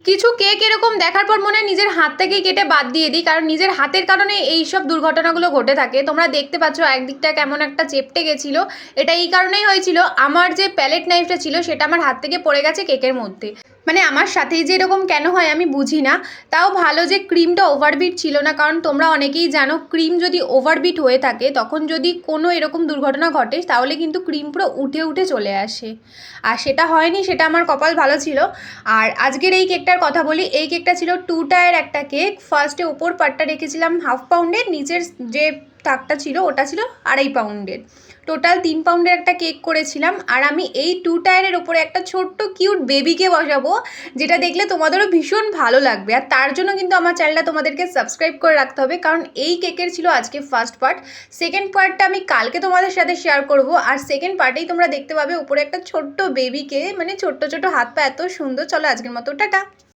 কিছু কেক এরকম দেখার পর মনে হয় নিজের হাত থেকেই কেটে বাদ দিয়ে দিই, কারণ নিজের হাতের কারণে এই সব দুর্ঘটনাগুলো ঘটে থাকে। তোমরা দেখতে পাচ্ছ একদিকটা কেমন একটা চেপটে গেছিলো, এটা এই কারণেই হয়েছিল আমার যে প্যালেট নাইফটা ছিল সেটা আমার হাত থেকে পড়ে গেছে কেকের মধ্যে। মানে আমার সাথেই যে এরকম কেন হয় আমি বুঝি না। তাও ভালো যে ক্রিমটা ওভারবিট ছিল না, কারণ তোমরা অনেকেই জানো ক্রিম যদি ওভারবিট হয়ে থাকে তখন যদি কোনো এরকম দুর্ঘটনা ঘটে তাহলে কিন্তু ক্রিম পুরো উঠে উঠে চলে আসে, আর সেটা হয়নি, সেটা আমার কপাল ভালো ছিল। আর আজকের এই কেকটার কথা বলি, এই কেকটা ছিল 2 টায়ার একটা কেক। ফার্স্টে উপর পার্টটা রেখেছিলাম 1/2 পাউন্ডের, নিচের যে তাকটা ছিল ওটা ছিল 2.5 পাউন্ডের। টোটাল 3 পাউন্ডের একটা কেক করেছিলাম। আর আমি এই 2 টায়ারের ওপরে একটা ছোট্ট কিউট বেবিকে বসাবো, যেটা দেখলে তোমাদেরও ভীষণ ভালো লাগবে। আর তার জন্য কিন্তু আমার চ্যানেলটা তোমাদেরকে সাবস্ক্রাইব করে রাখতে হবে, কারণ এই কেকের ছিল আজকে ফার্স্ট পার্ট। সেকেন্ড পার্টটা আমি কালকে তোমাদের সাথে শেয়ার করব। আর সেকেন্ড পার্টেই তোমরা দেখতে পাবে উপরে একটা ছোট্ট বেবিকে, মানে ছোট্ট ছোট্ট হাত পা এত সুন্দর। চলো আজকের মতো টাটা।